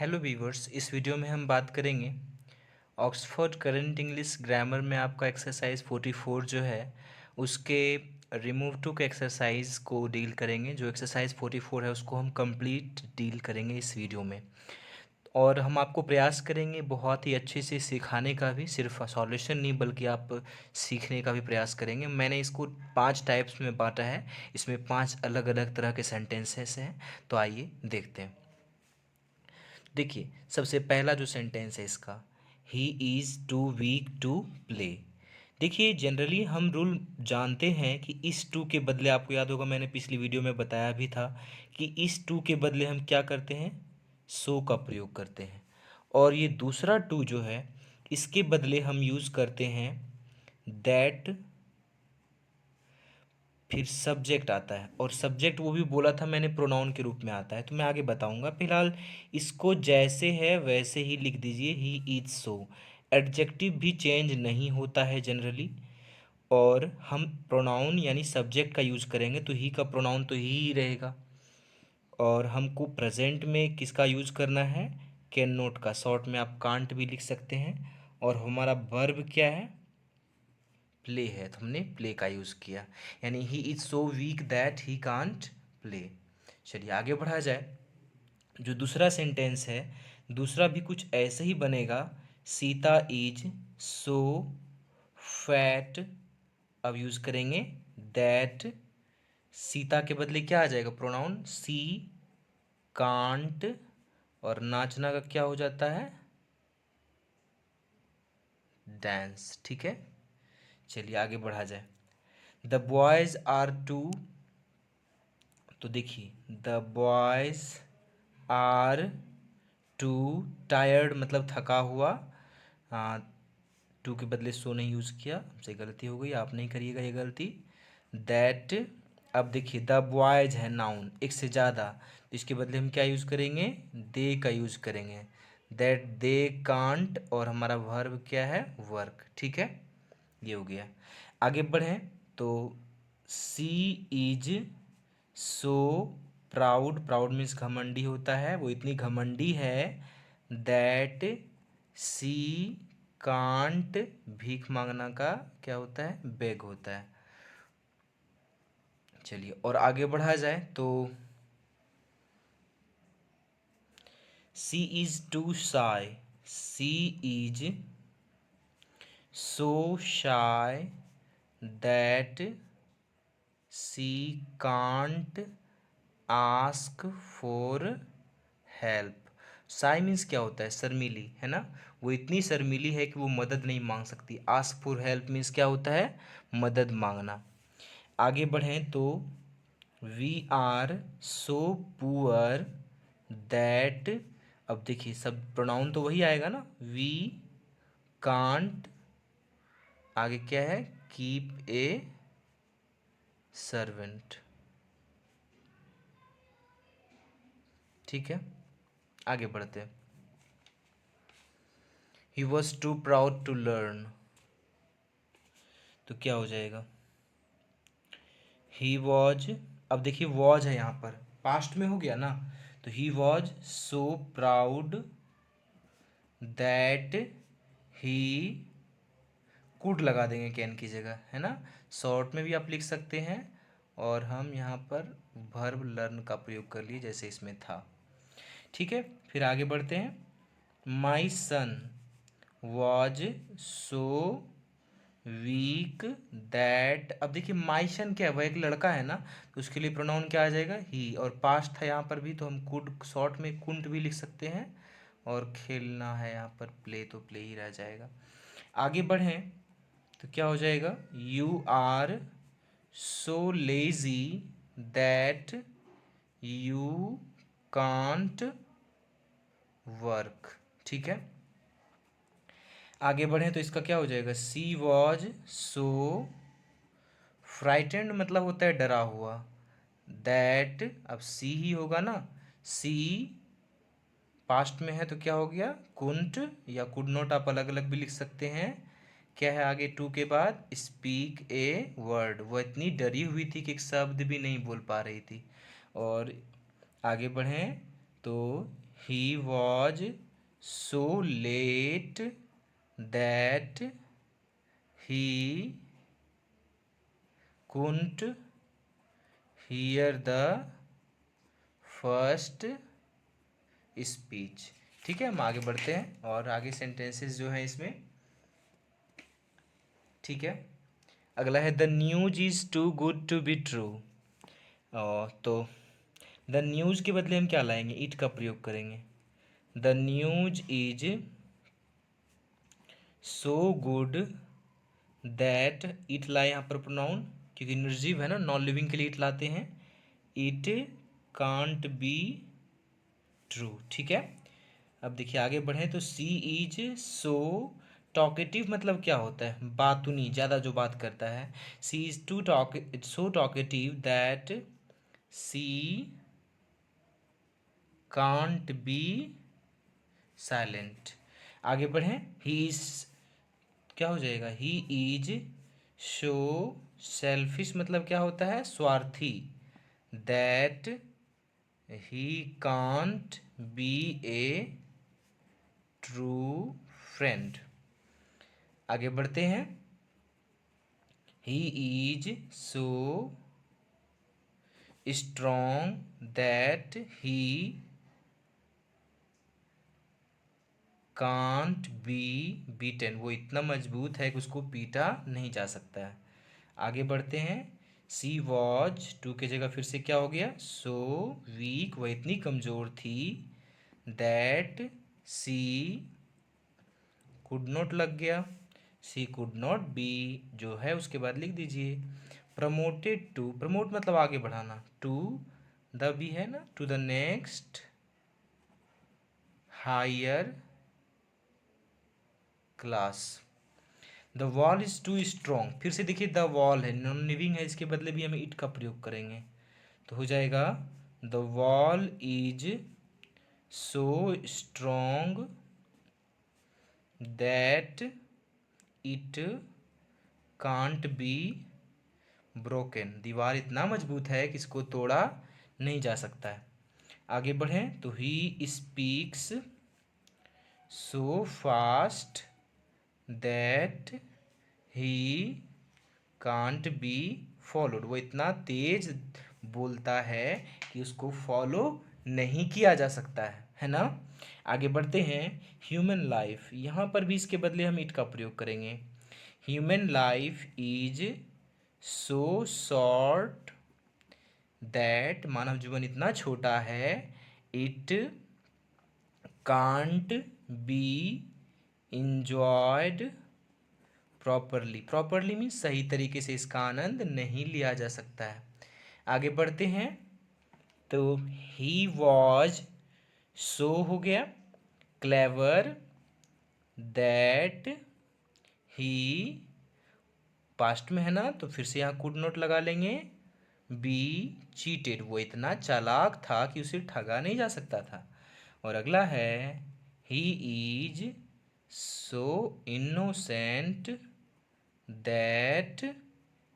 Hello viewers, इस video में हम बात करेंगे ऑक्सफोर्ड करंट इंग्लिश ग्रामर में आपका एक्सरसाइज 44 जो है उसके रिमूव टू के एक्सरसाइज को डील करेंगे। जो एक्सरसाइज 44 है उसको हम कंप्लीट डील करेंगे इस वीडियो में, और हम आपको प्रयास करेंगे बहुत ही अच्छे से सिखाने का भी, सिर्फ सॉल्यूशन नहीं बल्कि आप सीखने का भी प्रयास करेंगे। मैंने इसको 5 टाइप्स में बांटा है, इसमें 5 अलग अलग तरह के सेंटेंसेस हैं। तो आइए देखते हैं। देखिए, सबसे पहला जो सेंटेंस है इसका, he is too weak to play. देखिए, जनरली हम रूल जानते हैं कि इस टू के बदले, आपको याद होगा मैंने पिछली वीडियो में बताया भी था कि इस टू के बदले हम क्या करते हैं, सो का प्रयोग करते हैं। और ये दूसरा टू जो है इसके बदले हम यूज़ करते हैं दैट, फिर सब्जेक्ट आता है, और सब्जेक्ट वो भी बोला था मैंने प्रोनाउन के रूप में आता है, तो मैं आगे बताऊंगा। फिलहाल इसको जैसे है वैसे ही लिख दीजिए, ही इज सो। एडजेक्टिव भी चेंज नहीं होता है जनरली, और हम प्रोनाउन यानी सब्जेक्ट का यूज करेंगे तो ही का प्रोनाउन तो ही रहेगा। और हमको प्रेजेंट में किसका यूज करना है, कैन नोट का, शॉर्ट में आप कांट भी लिख सकते हैं। और हमारा वर्ब क्या है, प्ले है, तो हमने प्ले का यूज़ किया, यानी he is so weak that he can't play. चलिए आगे बढ़ा जाए। जो दूसरा सेंटेंस है, दूसरा भी कुछ ऐसे ही बनेगा, सीता इज सो फैट। अब यूज़ करेंगे दैट, सीता के बदले क्या आ जाएगा, प्रोनाउन सी कांट, और नाचना का क्या हो जाता है, डांस। ठीक है, चलिए आगे बढ़ा जाए। द बॉयज़ आर टू, तो देखिए the boys are too tired, मतलब थका हुआ। टू के बदले सो नहीं यूज़ किया, हमसे गलती हो गई, आप नहीं करिएगा ये गलती। दैट, अब देखिए द बॉयज़ है नाउन, एक से ज़्यादा, तो इसके बदले हम क्या यूज़ करेंगे, दे का यूज़ करेंगे। दैट दे कांट, और हमारा वर्ब क्या है, वर्क। ठीक है, ये हो गया। आगे बढ़ें तो she is so proud, proud means घमंडी होता है, वो इतनी घमंडी है दैट सी कांट, भीख मांगना का क्या होता है, बेग होता है। चलिए और आगे बढ़ा जाए तो she is too shy, she is so shy that she can't ask for help. Shy means क्या होता है, शर्मीली है ना, वो इतनी शर्मीली है कि वो मदद नहीं मांग सकती। आस्क फॉर हेल्प मीन्स क्या होता है, मदद मांगना। आगे बढ़ें तो we are so poor that, अब देखिए सब प्रोनाउन तो वही आएगा ना, वी कांट, आगे क्या है, कीप ए सर्वेंट। ठीक है, आगे बढ़ते हैं। He was too proud to learn, तो क्या हो जाएगा, ही वॉज, अब देखिए वॉज है यहाँ पर, पास्ट में हो गया ना, तो he was so proud that he, could लगा देंगे कैन की जगह, है ना। शॉर्ट में भी आप लिख सकते हैं, और हम यहाँ पर वर्ब लर्न का प्रयोग कर लिए जैसे इसमें था। ठीक है, फिर आगे बढ़ते हैं। माई सन वॉज सो वीक दैट, अब देखिए माई सन क्या है, वह एक लड़का है ना, तो उसके लिए प्रोनाउन क्या आ जाएगा, ही, और पास्ट था यहाँ पर भी तो हम कुड शॉर्ट में कुंट भी लिख सकते हैं, और खेलना है यहाँ पर प्ले, तो प्ले ही रह जाएगा। आगे बढ़ें तो क्या हो जाएगा, you are so lazy that you can't work. ठीक है, आगे बढ़ें तो इसका क्या हो जाएगा, सी वॉज सो फ्राइटेंड, मतलब होता है डरा हुआ, दैट, अब सी ही होगा ना, सी पास्ट में है तो क्या हो गया, कुंट, या कुड नॉट आप अलग अलग भी लिख सकते हैं। क्या है आगे टू के बाद, स्पीक ए वर्ड, वो इतनी डरी हुई थी कि एक शब्द भी नहीं बोल पा रही थी। और आगे बढ़ें तो he was so let that he कुंट here the first speech. ठीक है, हम आगे बढ़ते हैं और आगे सेंटेंसेस जो हैं इसमें। ठीक है, अगला है the news is too good to be true. तो द न्यूज़ के बदले हम क्या लाएंगे, इट का प्रयोग करेंगे। The news is so good that, it लाए यहाँ पर प्रोनाउन, क्योंकि निर्जीव है ना, नॉन लिविंग के लिए इट लाते हैं। It can't be true. ठीक है, अब देखिए आगे बढ़े तो सी इज सो टॉकेटिव, मतलब क्या होता है, बातूनी, ज़्यादा जो बात करता है। She is too talk so talkative that she can't be silent. आगे बढ़ें, ही इज, क्या हो जाएगा, ही इज शो सेल्फिश, मतलब क्या होता है, स्वार्थी। That he can't be A true friend. आगे बढ़ते हैं, he is so strong that he can't B beaten, वो इतना मजबूत है कि उसको पीटा नहीं जा सकता है। आगे बढ़ते हैं, सी वॉज, टू की जगह फिर से क्या हो गया, सो वीक, वह इतनी कमज़ोर थी। दैट सी कुड नॉट लग गया, सी कुड नॉट बी जो है उसके बाद लिख दीजिए प्रमोटेड टू, प्रमोट मतलब आगे बढ़ाना, टू द भी है ना, to the next higher class. The wall is too strong, फिर से देखिए द वॉल है, नॉन लिविंग है, इसके बदले भी हमें इट का प्रयोग करेंगे, तो हो जाएगा the wall is so strong that it can't be broken, दीवार इतना मजबूत है कि इसको तोड़ा नहीं जा सकता है। आगे बढ़ें तो he speaks so fast that he can't be followed, वो इतना तेज बोलता है कि उसको फॉलो नहीं किया जा सकता है ना। आगे बढ़ते हैं, ह्यूमन लाइफ, यहाँ पर भी इसके बदले हम इट का प्रयोग करेंगे। Human life is so short that, मानव जीवन इतना छोटा है, it can't be enjoyed properly, properly means सही तरीके से इसका आनंद नहीं लिया जा सकता है। आगे बढ़ते हैं तो ही वॉज सो हो गया क्लेवर दैट ही, पास्ट में है ना, तो फिर से यहाँ कुड नॉट लगा लेंगे। बी चीटेड, वो इतना चालाक था कि उसे ठगा नहीं जा सकता था। और अगला है ही is so innocent that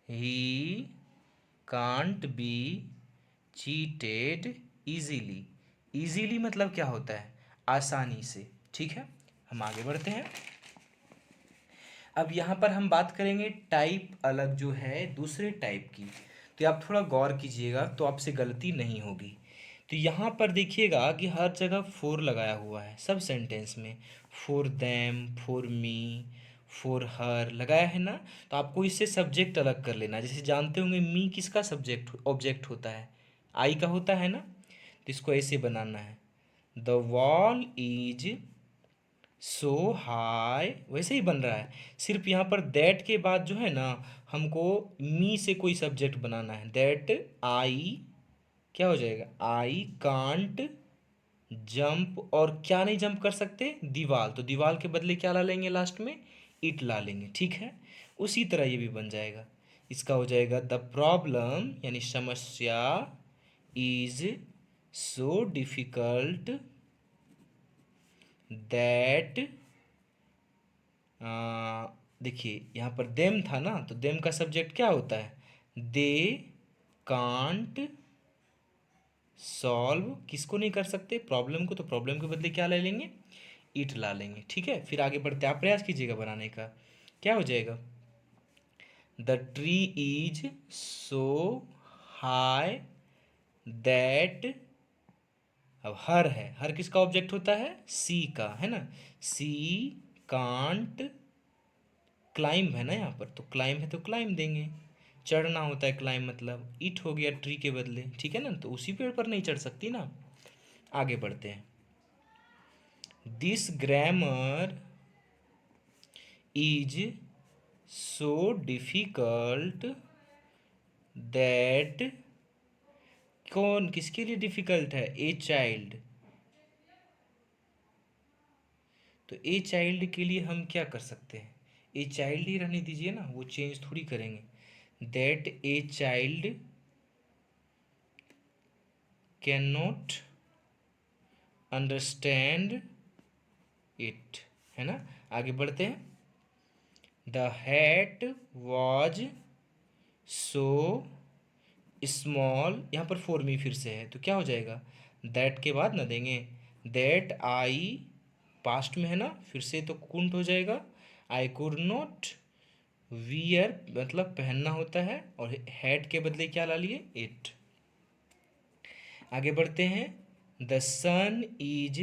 he can't B cheated easily, easily मतलब क्या होता है, आसानी से। ठीक है, हम आगे बढ़ते हैं। अब यहाँ पर हम बात करेंगे टाइप अलग जो है दूसरे टाइप की, तो आप थोड़ा गौर कीजिएगा तो आपसे गलती नहीं होगी। तो यहाँ पर देखिएगा कि हर जगह फोर लगाया हुआ है सब सेंटेंस में, for them, for me, for her लगाया है ना। तो आपको इससे सब्जेक्ट अलग कर लेना, जैसे जानते होंगे मी किसका सब्जेक्ट ऑब्जेक्ट होता है, आई का होता है ना, तो इसको ऐसे बनाना है, the wall is so high, वैसे ही बन रहा है, सिर्फ यहाँ पर दैट के बाद जो है ना हमको मी से कोई सब्जेक्ट बनाना है। दैट आई क्या हो जाएगा, आई कांट जंप, और क्या नहीं जंप कर सकते, दीवार, तो दीवार के बदले क्या ला लेंगे लास्ट में, इट ला लेंगे। ठीक है, उसी तरह ये भी बन जाएगा, इसका हो जाएगा द प्रॉब्लम यानी समस्या इज सो डिफिकल्ट दैट, देखिए यहाँ पर देम था ना, तो देम का सब्जेक्ट क्या होता है, दे कांट सॉल्व किसको नहीं कर सकते, प्रॉब्लम को, तो प्रॉब्लम के बदले क्या ले लेंगे, इट ला लेंगे। ठीक है, फिर आगे बढ़ते आप प्रयास कीजिएगा बनाने का। क्या हो जाएगा, the tree is so high that, अब हर है, हर किसका ऑब्जेक्ट होता है, सी का, है ना, सी कांट क्लाइंब है ना यहाँ पर, तो क्लाइंब है तो क्लाइंब देंगे, चढ़ना होता है क्लाइंब, मतलब ईट हो गया ट्री के बदले। ठीक है ना, तो उसी पेड़ पर नहीं चढ़ सकती ना। आगे बढ़ते हैं, this grammar is so difficult that, कौन किसके लिए डिफिकल्ट है, ए चाइल्ड, तो ए चाइल्ड के लिए हम क्या कर सकते हैं, ए चाइल्ड ही रहने दीजिए ना, वो चेंज थोड़ी करेंगे, that a child can not understand it, है ना। आगे बढ़ते हैं, the hat was so small, यहाँ पर फॉर मी फिर से है तो क्या हो जाएगा, दैट के बाद ना देंगे, दैट आई पास्ट में है ना, फिर से तो कुंट हो जाएगा, आई कुड नॉट वियर मतलब पहनना होता है, और हैट के बदले क्या ला लिए, इट। आगे बढ़ते हैं, the sun is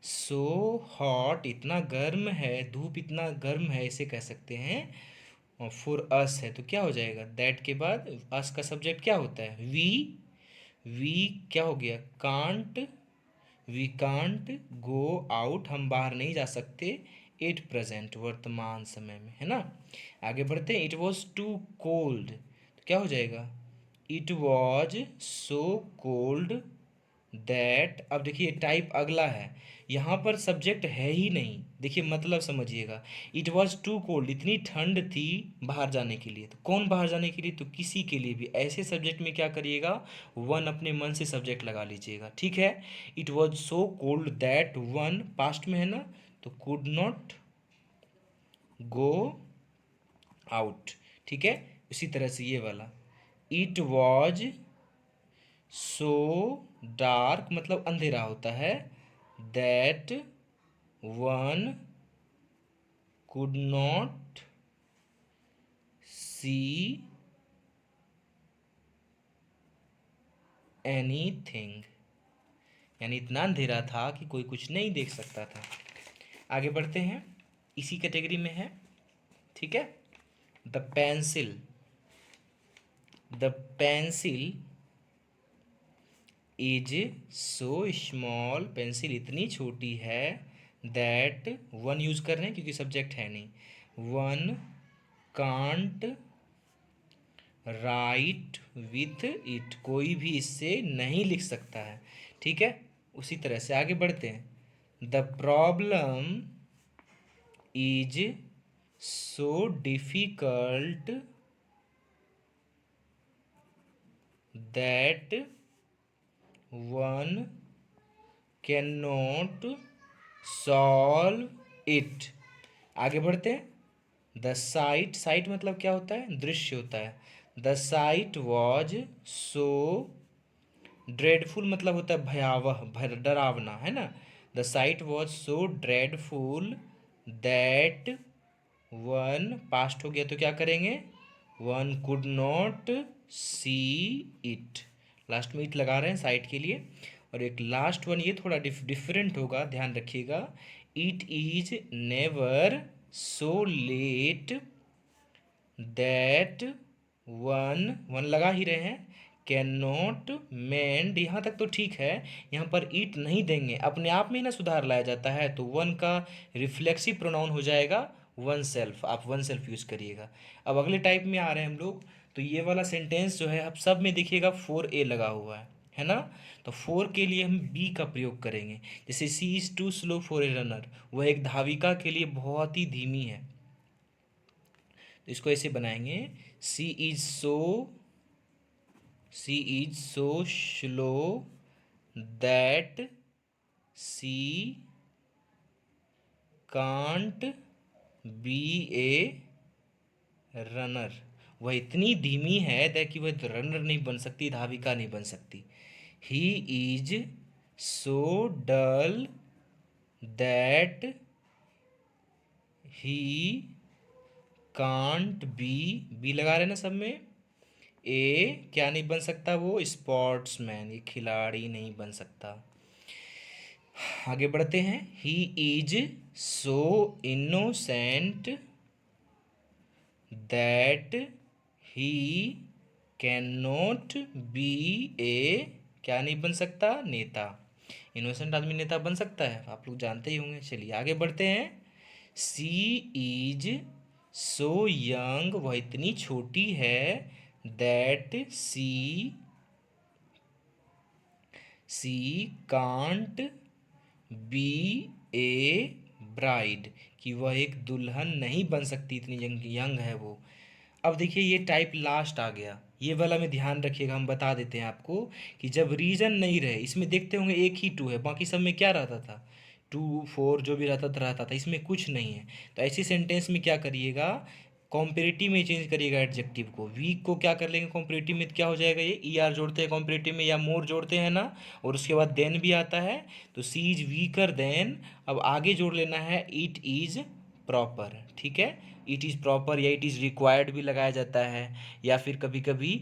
so hot, इतना गर्म है, धूप इतना गर्म है इसे कह सकते हैं, और फॉर अस है तो क्या हो जाएगा, दैट के बाद अस का सब्जेक्ट क्या होता है, वी क्या हो गया, can't, we can't go out, हम बाहर नहीं जा सकते, एट प्रेजेंट वर्तमान समय में, है ना। आगे बढ़ते हैं, इट वॉज टू कोल्ड, तो क्या हो जाएगा, it was so cold that, अब देखिए टाइप अगला है, यहाँ पर सब्जेक्ट है ही नहीं, देखिए मतलब समझिएगा, इट वॉज टू कोल्ड, इतनी ठंड थी बाहर जाने के लिए, तो कौन बाहर जाने के लिए, तो किसी के लिए भी, ऐसे सब्जेक्ट में क्या करिएगा, वन अपने मन से सब्जेक्ट लगा लीजिएगा। ठीक है, it was so cold that one past में है ना, तो कुड नॉट गो आउट। ठीक है, इसी तरह से ये वाला, इट वॉज सो डार्क मतलब अंधेरा होता है, that one could not see anything, यानी इतना अंधेरा था कि कोई कुछ नहीं देख सकता था। आगे बढ़ते हैं, इसी कैटेगरी में है। ठीक है, the pencil, the pencil is so small, pencil इतनी छोटी है, दैट वन यूज कर रहे हैं क्योंकि सब्जेक्ट है नहीं, one can't right with it, कोई भी इससे नहीं लिख सकता है। ठीक है, उसी तरह से आगे बढ़ते हैं, the problem is so difficult that one can not solve it. आगे बढ़ते हैं, द साइट, साइट मतलब क्या होता है, दृश्य होता है, the site was so dreadful मतलब होता है भयावह, डरावना, है ना, the site was so dreadful that one past हो गया तो क्या करेंगे, one could not see it, last में इट लगा रहे हैं साइट के लिए। और एक लास्ट वन ये थोड़ा डिफरेंट होगा, ध्यान रखिएगा, it is never so let that one, one लगा ही रहे हैं, कैन नॉट मेंड, यहाँ तक तो ठीक है, यहाँ पर ईट नहीं देंगे, अपने आप में ही ना सुधार लाया जाता है, तो वन का रिफ्लेक्सिव प्रोनाउन हो जाएगा वन सेल्फ, आप वन सेल्फ यूज़ करिएगा। अब अगले टाइप में आ रहे हैं हम लोग, तो ये वाला सेंटेंस जो है आप सब में देखिएगा फोर ए लगा हुआ है ना, तो फोर के लिए हम बी का प्रयोग करेंगे, जैसे she is too slow for a runner, वह एक धाविका के लिए बहुत ही धीमी है, तो इसको ऐसे बनाएंगे, she is so, she is so slow that she can't be a runner, वह इतनी धीमी है दैट कि वह रनर नहीं बन सकती, धाविका नहीं बन सकती। He is so dull that he can't be लगा रहे ना सब में। क्या नहीं बन सकता वो, स्पोर्ट्समैन, ये खिलाड़ी नहीं बन सकता। आगे बढ़ते हैं। He is so innocent that he can not be a, क्या नहीं बन सकता, नेता। इनोसेंट आदमी नेता बन सकता है, आप लोग जानते ही होंगे। चलिए आगे बढ़ते हैं। सी इज सो यंग, वह इतनी छोटी है, that she can't be a bride, कि वह एक दुल्हन नहीं बन सकती, इतनी यंग यंग है वो। अब देखिए ये टाइप लास्ट आ गया, ये वाला में ध्यान रखिएगा, हम बता देते हैं आपको कि जब रीजन नहीं रहे, इसमें देखते होंगे एक ही टू है, बाकी सब में क्या रहता था, टू फोर जो भी रहता था, इसमें कुछ नहीं है। तो ऐसी सेंटेंस में क्या करिएगा, कॉम्पेरेटिव में चेंज करिएगा एडजेक्टिव को। वीक को क्या कर लेंगे कॉम्पेरेटिव में, तो क्या हो जाएगा, ये ई आर जोड़ते हैं कॉम्पेरेटिव में, या मोर जोड़ते हैं ना, और उसके बाद देन भी आता है, तो सी इज वीकर देन। अब आगे जोड़ लेना है इट इज़ प्रॉपर, ठीक है। इट इज़ प्रॉपर या इट इज़ रिक्वायर्ड भी लगाया जाता है, या फिर कभी कभी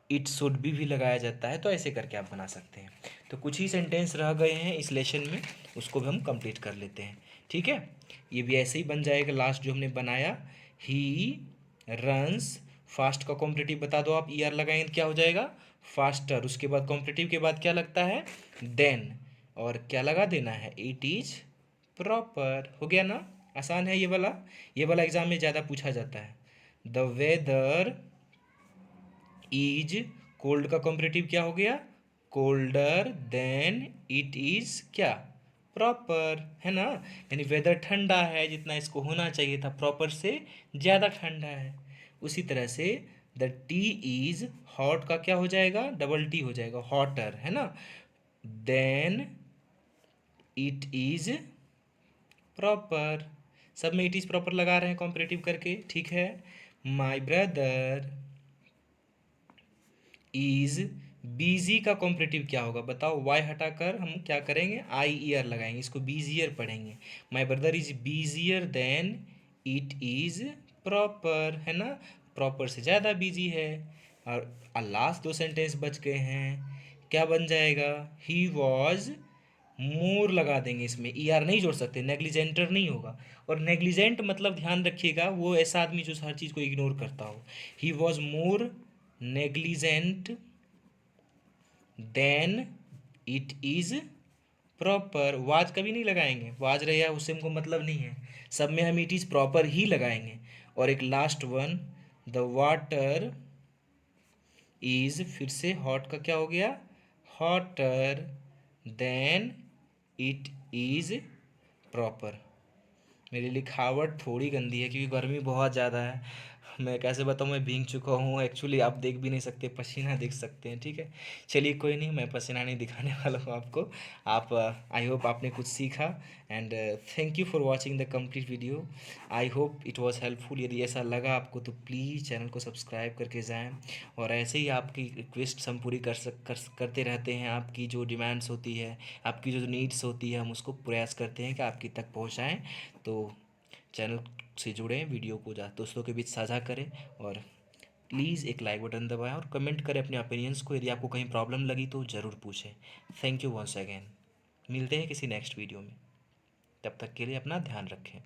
इट शुड भी लगाया जाता है। तो ऐसे करके आप बना सकते हैं। तो कुछ ही सेंटेंस रह गए हैं इस लेसन में, उसको भी हम कंप्लीट कर लेते हैं, ठीक है। ये भी ऐसे ही बन जाएगा लास्ट जो हमने बनाया। ही रन्स फास्ट का कॉम्पिटिटिव बता दो आप, ई आर लगाएंगे तो क्या हो जाएगा, फास्टर। उसके बाद कॉम्पिटिटिव के बाद क्या लगता है, देन, और क्या लगा देना है, इट इज प्रॉपर। हो गया ना, आसान है ये वाला। ये वाला एग्जाम में ज़्यादा पूछा जाता है। द वेदर इज कोल्ड का कॉम्पिटिटिव क्या हो गया, कोल्डर देन इट इज क्या, प्रॉपर, है ना। यानी वेदर ठंडा है, जितना इसको होना चाहिए था प्रॉपर से ज़्यादा ठंडा है। उसी तरह से द टी इज हॉट का क्या हो जाएगा, डबल टी हो जाएगा, हॉटर, है ना, देन इट इज प्रॉपर। सब में इट इज प्रॉपर लगा रहे हैं कॉम्परेटिव करके, ठीक है। माई ब्रदर इज बीजी का कॉम्परेटिव क्या होगा बताओ, वाई हटाकर हम क्या करेंगे, आई ईयर लगाएंगे, इसको बीजियर पढ़ेंगे। My brother is busier than it is proper, है ना, प्रॉपर से ज़्यादा बिजी है। और लास्ट दो सेंटेंस बच गए हैं, क्या बन जाएगा, ही वॉज मोर लगा देंगे, इसमें ई आर नहीं जोड़ सकते, नेग्लिजेंटर नहीं होगा। और नेग्लिजेंट मतलब ध्यान रखिएगा, वो ऐसा आदमी जो हर चीज़ को इग्नोर करता हो। He was more negligent than it is proper. Was कभी नहीं लगाएंगे, वाज रहे या उससे हमको मतलब नहीं है, सब में हम इट इज़ प्रॉपर ही लगाएंगे। और एक last one, the water is, फिर से हॉट का क्या हो गया, hotter then it is proper. मेरी लिखावट थोड़ी गंदी है क्योंकि गर्मी बहुत ज़्यादा है। मैं कैसे बताऊँ, मैं भीग चुका हूँ एक्चुअली, आप देख भी नहीं सकते, पसीना देख सकते हैं, ठीक है। चलिए कोई नहीं, मैं पसीना नहीं दिखाने वाला हूँ आपको। आप आई होप आपने कुछ सीखा, and thank you for watching the complete video. I hope it was helpful. यदि ऐसा लगा आपको तो प्लीज़ चैनल को सब्सक्राइब करके जाएं, और ऐसे ही आपकी रिक्वेस्ट हम पूरी करते रहते हैं। आपकी जो डिमांड्स होती है, आपकी जो नीड्स होती है, हम उसको प्रयास करते हैं कि आपकी तक पहुँचाएँ। तो चैनल से जुड़ें, वीडियो को दोस्तों के बीच साझा करें, और प्लीज़ एक लाइक बटन दबाएं और कमेंट करें अपने ओपिनियंस को। यदि आपको कहीं प्रॉब्लम लगी तो ज़रूर पूछें। Thank you once again. मिलते हैं किसी नेक्स्ट वीडियो में, तब तक के लिए अपना ध्यान रखें।